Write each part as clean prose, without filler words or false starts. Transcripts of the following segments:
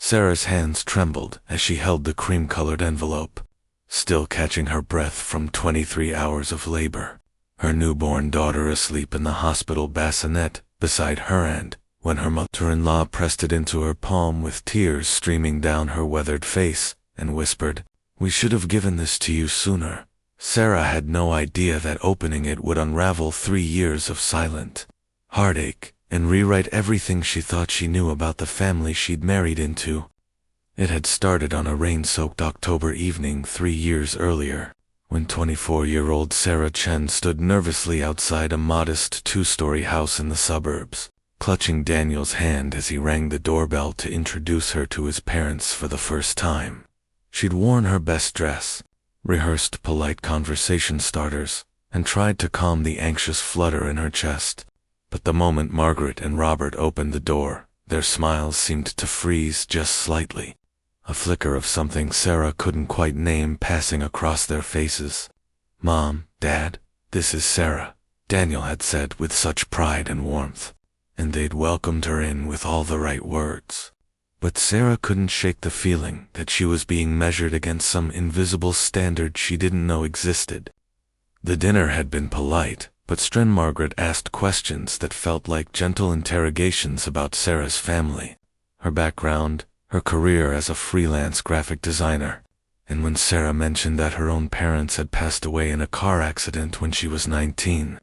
Sarah's hands trembled as she held the cream-colored envelope, still catching her breath from 23 hours of labor. Her newborn daughter asleep in the hospital bassinet beside her, and when her mother-in-law pressed it into her palm with tears streaming down her weathered face and whispered, "We should have given this to you sooner." Sarah had no idea that opening it would unravel 3 years of silent heartache and rewrite everything she thought she knew about the family she'd married into. It had started on a rain-soaked October evening 3 years earlier, when 24-year-old Sarah Chen stood nervously outside a modest 2-story house in the suburbs, clutching Daniel's hand as he rang the doorbell to introduce her to his parents for the first time. She'd worn her best dress, rehearsed polite conversation starters, and tried to calm the anxious flutter in her chest. But the moment Margaret and Robert opened the door, their smiles seemed to freeze just slightly, a flicker of something Sarah couldn't quite name passing across their faces. "Mom, Dad, this is Sarah," Daniel had said with such pride and warmth, and they'd welcomed her in with all the right words. But Sarah couldn't shake the feeling that she was being measured against some invisible standard she didn't know existed. The dinner had been polite, but Margaret asked questions that felt like gentle interrogations about Sarah's family, her background, her career as a freelance graphic designer, and when Sarah mentioned that her own parents had passed away in a car accident when she was 19,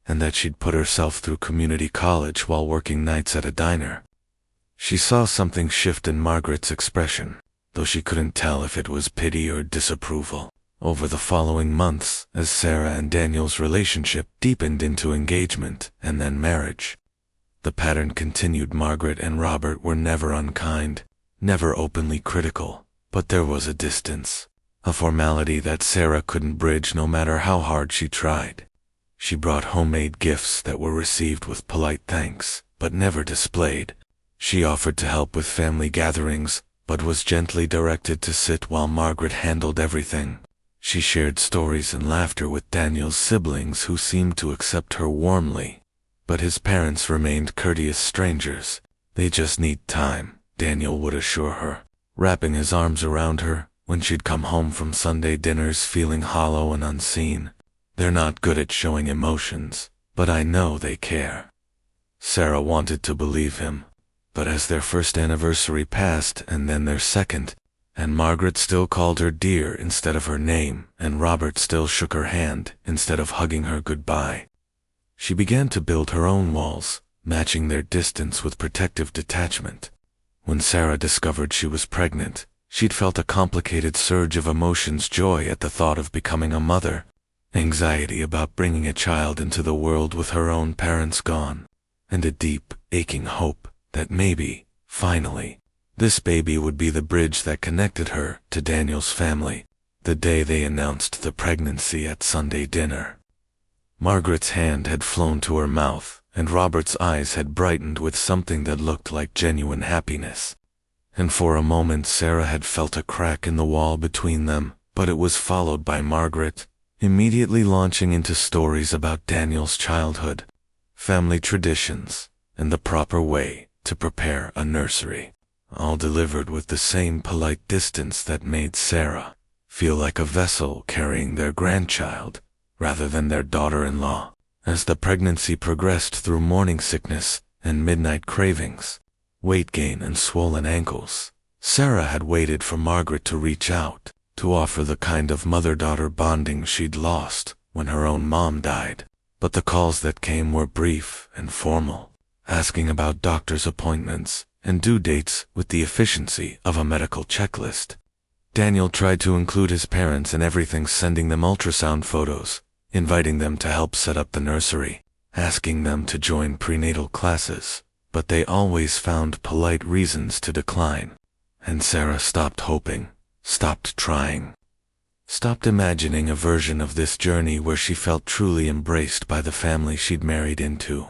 and that she'd put herself through community college while working nights at a diner, she saw something shift in Margaret's expression, though she couldn't tell if it was pity or disapproval. Over the following months, as Sarah and Daniel's relationship deepened into engagement and then marriage, the pattern continued. Margaret and Robert were never unkind, never openly critical, but there was a distance, a formality that Sarah couldn't bridge no matter how hard she tried. She brought homemade gifts that were received with polite thanks, but never displayed. She offered to help with family gatherings, but was gently directed to sit while Margaret handled everything. She shared stories and laughter with Daniel's siblings, who seemed to accept her warmly, but his parents remained courteous strangers. "They just need time," Daniel would assure her, wrapping his arms around her when she'd come home from Sunday dinners feeling hollow and unseen. "They're not good at showing emotions, but I know they care." Sarah wanted to believe him, but as their first anniversary passed and then their second, and Margaret still called her dear instead of her name, and Robert still shook her hand instead of hugging her goodbye, she began to build her own walls, matching their distance with protective detachment. When Sarah discovered she was pregnant, she'd felt a complicated surge of emotions: joy at the thought of becoming a mother, anxiety about bringing a child into the world with her own parents gone, and a deep, aching hope that maybe, finally, this baby would be the bridge that connected her to Daniel's family. The day they announced the pregnancy at Sunday dinner, Margaret's hand had flown to her mouth, and Robert's eyes had brightened with something that looked like genuine happiness. And for a moment Sarah had felt a crack in the wall between them, but it was followed by Margaret immediately launching into stories about Daniel's childhood, family traditions, and the proper way to prepare a nursery, all delivered with the same polite distance that made Sarah feel like a vessel carrying their grandchild rather than their daughter-in-law. As the pregnancy progressed through morning sickness and midnight cravings, weight gain and swollen ankles, Sarah had waited for Margaret to reach out, to offer the kind of mother-daughter bonding she'd lost when her own mom died. But the calls that came were brief and formal, asking about doctor's appointments and due dates with the efficiency of a medical checklist. Daniel tried to include his parents in everything, sending them ultrasound photos, inviting them to help set up the nursery, asking them to join prenatal classes, but they always found polite reasons to decline. And Sarah stopped hoping, stopped trying, stopped imagining a version of this journey where she felt truly embraced by the family she'd married into.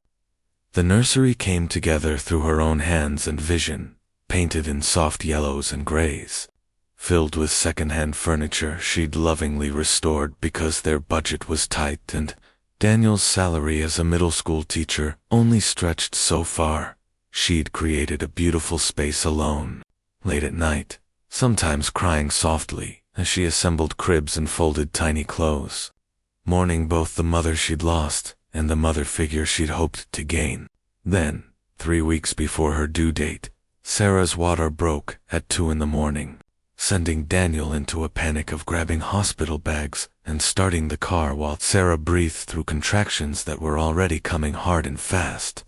The nursery came together through her own hands and vision, painted in soft yellows and grays, filled with second-hand furniture she'd lovingly restored because their budget was tight and Daniel's salary as a middle school teacher only stretched so far. She'd created a beautiful space alone, late at night, sometimes crying softly as she assembled cribs and folded tiny clothes, mourning both the mother she'd lost and the mother figure she'd hoped to gain. Then, 3 weeks before her due date, Sarah's water broke at 2 in the morning, sending Daniel into a panic of grabbing hospital bags and starting the car while Sarah breathed through contractions that were already coming hard and fast.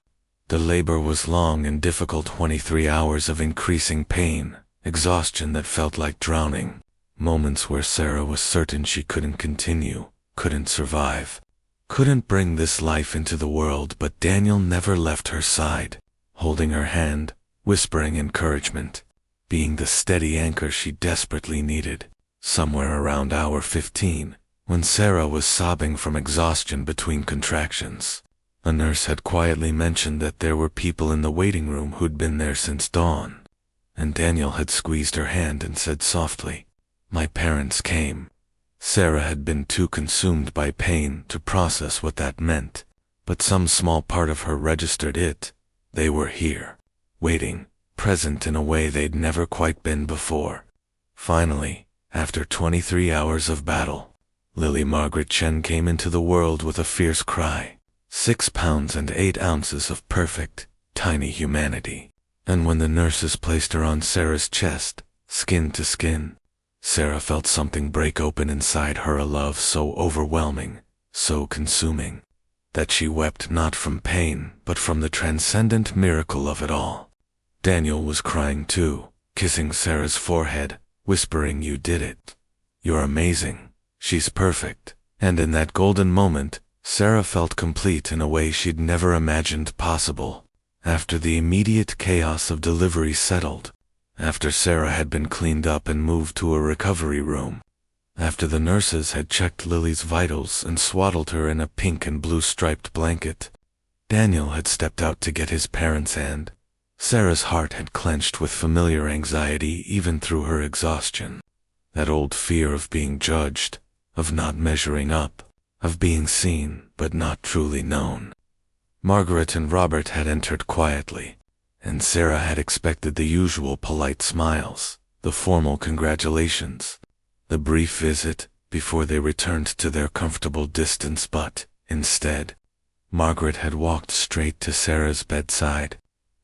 The labor was long and difficult, 23 hours of increasing pain, exhaustion that felt like drowning, moments where Sarah was certain she couldn't continue, couldn't survive, couldn't bring this life into the world, but Daniel never left her side, holding her hand, whispering encouragement, being the steady anchor she desperately needed. Somewhere around hour 15, when Sarah was sobbing from exhaustion between contractions, a nurse had quietly mentioned that there were people in the waiting room who'd been there since dawn, and Daniel had squeezed her hand and said softly, "My parents came." Sarah had been too consumed by pain to process what that meant, but some small part of her registered it. They were here, waiting, present in a way they'd never quite been before. Finally, after 23 hours of battle, Lily Margaret Chen came into the world with a fierce cry, 6 pounds and 8 ounces of perfect, tiny humanity. And when the nurses placed her on Sarah's chest, skin to skin, Sarah felt something break open inside her, a love so overwhelming, so consuming, that she wept not from pain but from the transcendent miracle of it all. Daniel was crying too, kissing Sarah's forehead, whispering, "You did it. You're amazing. She's perfect." And in that golden moment, Sarah felt complete in a way she'd never imagined possible. After the immediate chaos of delivery settled, after Sarah had been cleaned up and moved to a recovery room, after the nurses had checked Lily's vitals and swaddled her in a pink and blue striped blanket, Daniel had stepped out to get his parents' hand. Sarah's heart had clenched with familiar anxiety even through her exhaustion. That old fear of being judged, of not measuring up, of being seen but not truly known. Margaret and Robert had entered quietly, and Sarah had expected the usual polite smiles, the formal congratulations, the brief visit before they returned to their comfortable distance, but, instead, Margaret had walked straight to Sarah's bedside,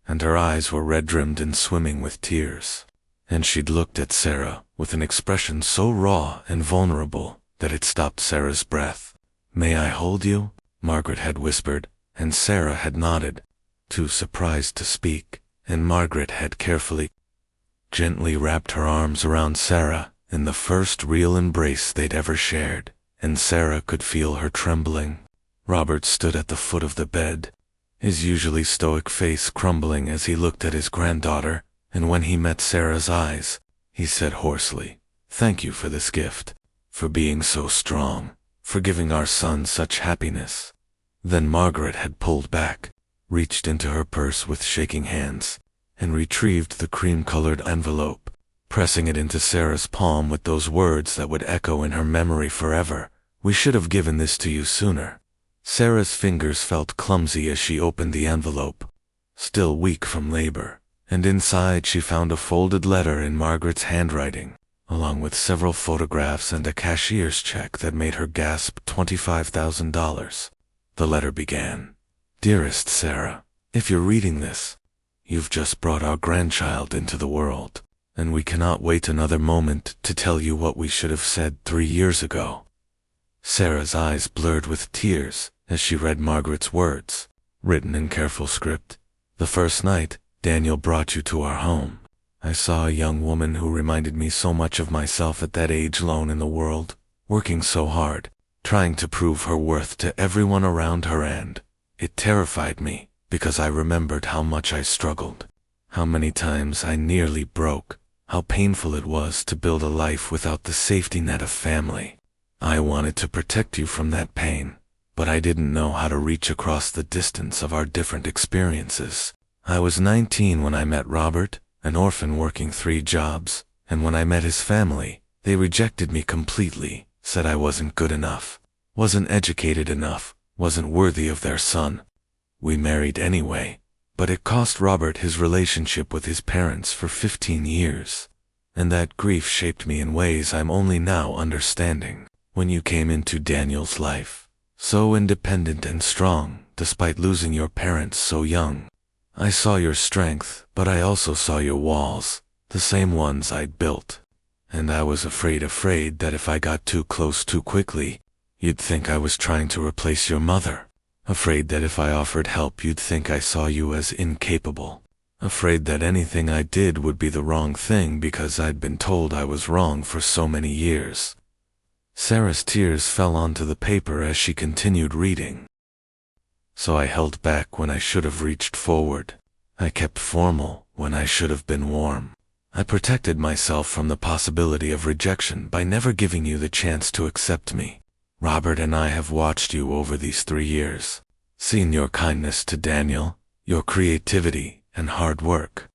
and her eyes were red-rimmed and swimming with tears, and she'd looked at Sarah with an expression so raw and vulnerable that it stopped Sarah's breath. "May I hold you?" Margaret had whispered, and Sarah had nodded, too surprised to speak, and Margaret had carefully, gently wrapped her arms around Sarah in the first real embrace they'd ever shared, and Sarah could feel her trembling. Robert stood at the foot of the bed, his usually stoic face crumbling as he looked at his granddaughter, and when he met Sarah's eyes, he said hoarsely, "Thank you for this gift, for being so strong, for giving our son such happiness." Then Margaret had pulled back, reached into her purse with shaking hands, and retrieved the cream-colored envelope, pressing it into Sarah's palm with those words that would echo in her memory forever, "We should have given this to you sooner." Sarah's fingers felt clumsy as she opened the envelope, still weak from labor, and inside she found a folded letter in Margaret's handwriting, along with several photographs and a cashier's check that made her gasp $25,000. The letter began, "Dearest Sarah, if you're reading this, you've just brought our grandchild into the world, and we cannot wait another moment to tell you what we should have said 3 years ago." Sarah's eyes blurred with tears as she read Margaret's words, written in careful script. "The first night Daniel brought you to our home, I saw a young woman who reminded me so much of myself at that age, alone in the world, working so hard, trying to prove her worth to everyone around her, and it terrified me because I remembered how much I struggled, how many times I nearly broke, how painful it was to build a life without the safety net of family. I wanted to protect you from that pain, but I didn't know how to reach across the distance of our different experiences. I was 19 when I met Robert, an orphan working 3 jobs, and when I met his family, they rejected me completely, said I wasn't good enough, wasn't educated enough, wasn't worthy of their son. We married anyway, but it cost Robert his relationship with his parents for 15 years. And that grief shaped me in ways I'm only now understanding. When you came into Daniel's life, so independent and strong, despite losing your parents so young, I saw your strength, but I also saw your walls, the same ones I'd built. And I was afraid that if I got too close too quickly, you'd think I was trying to replace your mother. Afraid that if I offered help you'd think I saw you as incapable. Afraid that anything I did would be the wrong thing because I'd been told I was wrong for so many years. Sarah's tears fell onto the paper as she continued reading. So I held back when I should have reached forward. I kept formal when I should have been warm. I protected myself from the possibility of rejection by never giving you the chance to accept me. Robert and I have watched you over these 3 years, seen your kindness to Daniel, your creativity and hard work,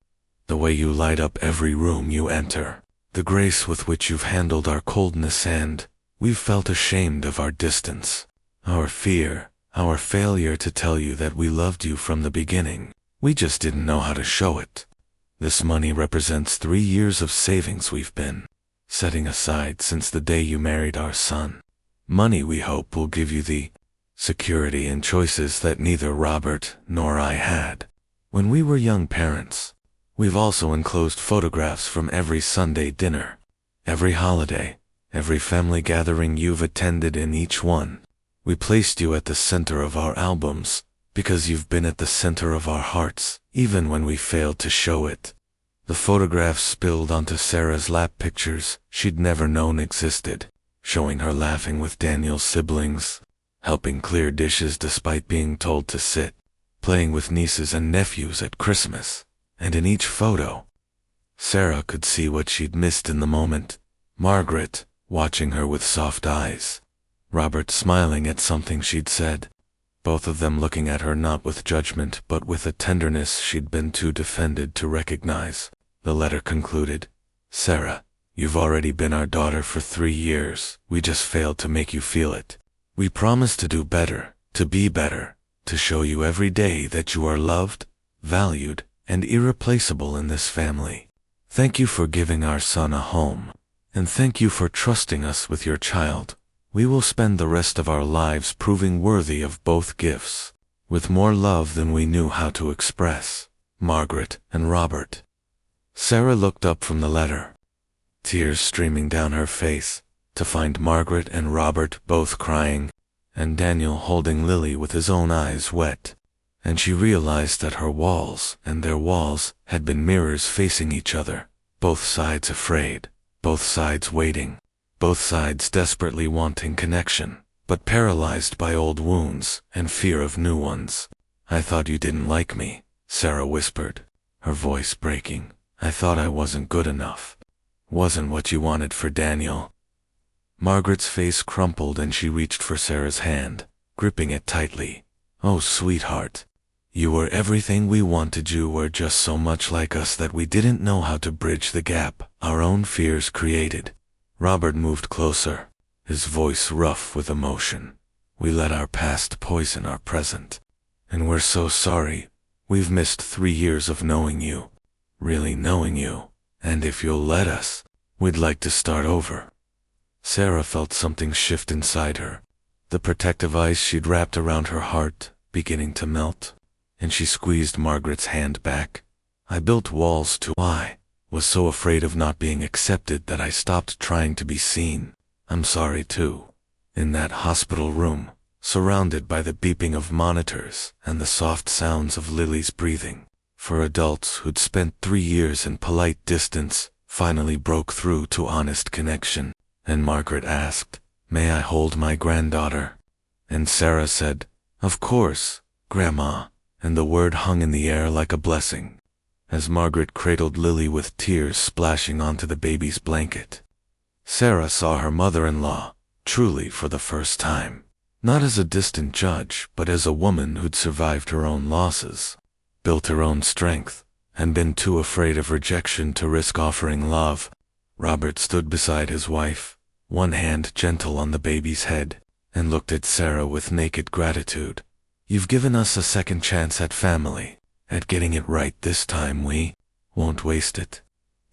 the way you light up every room you enter, the grace with which you've handled our coldness, and we've felt ashamed of our distance, our fear, our failure to tell you that we loved you from the beginning. We just didn't know how to show it. This money represents 3 years of savings we've been setting aside since the day you married our son. Money we hope will give you the security and choices that neither Robert nor I had when we were young parents. We've also enclosed photographs from every Sunday dinner, every holiday, every family gathering you've attended. In each one, we placed you at the center of our albums because you've been at the center of our hearts, even when we failed to show it. The photographs spilled onto Sarah's lap, pictures she'd never known existed, showing her laughing with Daniel's siblings, helping clear dishes despite being told to sit, playing with nieces and nephews at Christmas. And in each photo, Sarah could see what she'd missed in the moment. Margaret, watching her with soft eyes. Robert smiling at something she'd said. Both of them looking at her not with judgment but with a tenderness she'd been too defended to recognize. The letter concluded, "Sarah, you've already been our daughter for 3 years. We just failed to make you feel it. We promise to do better, to be better, to show you every day that you are loved, valued, and irreplaceable in this family. Thank you for giving our son a home, and thank you for trusting us with your child. We will spend the rest of our lives proving worthy of both gifts, with more love than we knew how to express. Margaret and Robert." Sarah looked up from the letter, tears streaming down her face, to find Margaret and Robert both crying, and Daniel holding Lily with his own eyes wet. And she realized that her walls and their walls had been mirrors facing each other, both sides afraid, both sides waiting, both sides desperately wanting connection, but paralyzed by old wounds and fear of new ones. "I thought you didn't like me," Sarah whispered, her voice breaking. "I thought I wasn't good enough. Wasn't what you wanted for Daniel." Margaret's face crumpled and she reached for Sarah's hand, gripping it tightly. "Oh, sweetheart. You were everything we wanted. You were just so much like us that we didn't know how to bridge the gap our own fears created." Robert moved closer, his voice rough with emotion. "We let our past poison our present. And we're so sorry. We've missed 3 years of knowing you, really knowing you. And if you'll let us, we'd like to start over." Sarah felt something shift inside her, the protective ice she'd wrapped around her heart beginning to melt, and she squeezed Margaret's hand back. "I built walls too. I was so afraid of not being accepted that I stopped trying to be seen. I'm sorry too." In that hospital room, surrounded by the beeping of monitors and the soft sounds of Lily's breathing, for adults who'd spent 3 years in polite distance finally broke through to honest connection, and Margaret asked, "May I hold my granddaughter?" And Sarah said, "Of course, Grandma," and the word hung in the air like a blessing, as Margaret cradled Lily with tears splashing onto the baby's blanket. Sarah saw her mother-in-law, truly for the first time, not as a distant judge but as a woman who'd survived her own losses, built her own strength, and been too afraid of rejection to risk offering love. Robert stood beside his wife, one hand gentle on the baby's head, and looked at Sarah with naked gratitude. "You've given us a second chance at family, at getting it right this time. We won't waste it."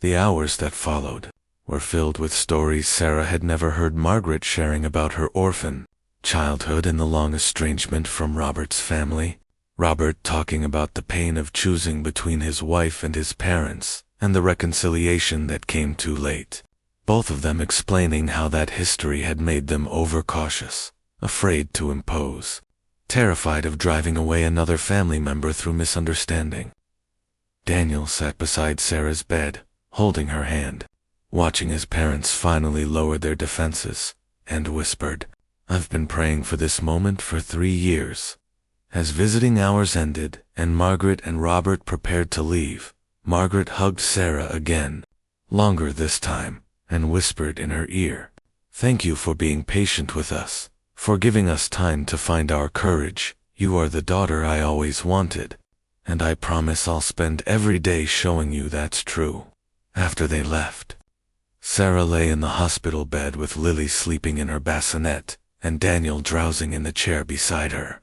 The hours that followed were filled with stories Sarah had never heard. Margaret sharing about her orphan childhood and the long estrangement from Robert's family. Robert talking about the pain of choosing between his wife and his parents, and the reconciliation that came too late. Both of them explaining how that history had made them overcautious, afraid to impose, terrified of driving away another family member through misunderstanding. Daniel sat beside Sarah's bed, holding her hand, watching his parents finally lower their defenses, and whispered, "I've been praying for this moment for 3 years." As visiting hours ended and Margaret and Robert prepared to leave, Margaret hugged Sarah again, longer this time, and whispered in her ear, "Thank you for being patient with us, for giving us time to find our courage. You are the daughter I always wanted, and I promise I'll spend every day showing you that's true." After they left, Sarah lay in the hospital bed with Lily sleeping in her bassinet and Daniel drowsing in the chair beside her.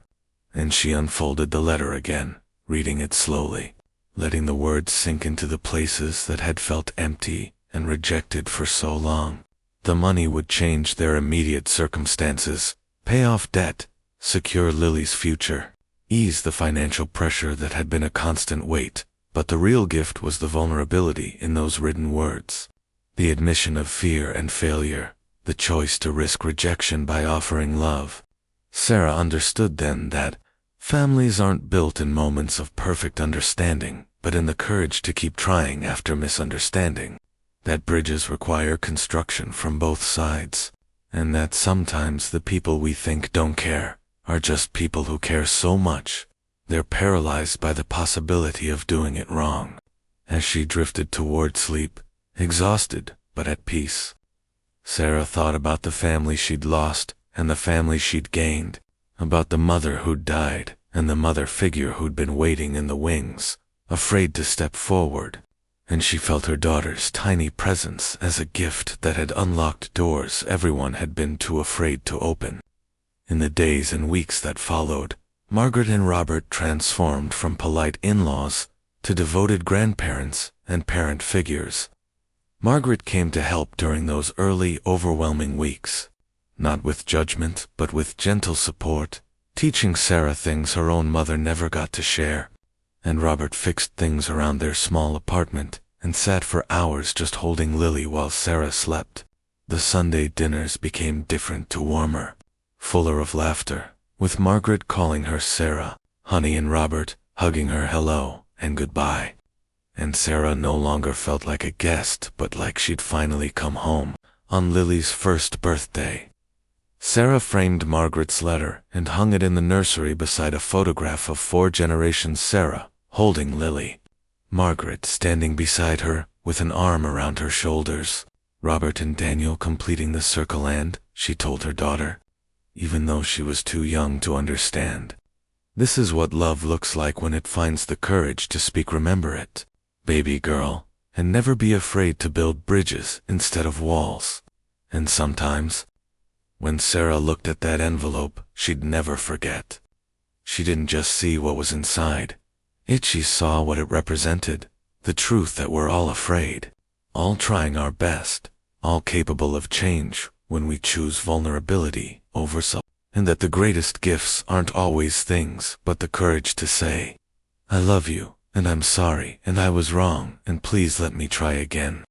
And she unfolded the letter again, reading it slowly, letting the words sink into the places that had felt empty and rejected for so long. The money would change their immediate circumstances, pay off debt, secure Lily's future, ease the financial pressure that had been a constant weight, but the real gift was the vulnerability in those written words. The admission of fear and failure, the choice to risk rejection by offering love. Sarah understood then that families aren't built in moments of perfect understanding, but in the courage to keep trying after misunderstanding. That bridges require construction from both sides, and that sometimes the people we think don't care are just people who care so much they're paralyzed by the possibility of doing it wrong. As she drifted toward sleep, exhausted but at peace, Sarah thought about the family she'd lost and the family she'd gained, about the mother who'd died and the mother figure who'd been waiting in the wings, afraid to step forward, and she felt her daughter's tiny presence as a gift that had unlocked doors everyone had been too afraid to open. In the days and weeks that followed, Margaret and Robert transformed from polite in-laws to devoted grandparents and parent figures. Margaret came to help during those early, overwhelming weeks, not with judgment, but with gentle support, teaching Sarah things her own mother never got to share. And Robert fixed things around their small apartment and sat for hours just holding Lily while Sarah slept. The Sunday dinners became different to warmer, fuller of laughter, with Margaret calling her Sarah, honey, and Robert hugging her hello and goodbye. And Sarah no longer felt like a guest, but like she'd finally come home on Lily's first birthday. Sarah framed Margaret's letter and hung it in the nursery beside a photograph of 4 generations Sarah, holding Lily. Margaret standing beside her with an arm around her shoulders. Robert and Daniel completing the circle and, she told her daughter, even though she was too young to understand, "This is what love looks like when it finds the courage to speak. Remember it, baby girl, and never be afraid to build bridges instead of walls." And sometimes, when Sarah looked at that envelope, she'd never forget. She didn't just see what was inside. She saw what it represented, the truth that we're all afraid, all trying our best, all capable of change when we choose vulnerability over self, and that the greatest gifts aren't always things, but the courage to say, "I love you, and I'm sorry, and I was wrong, and please let me try again."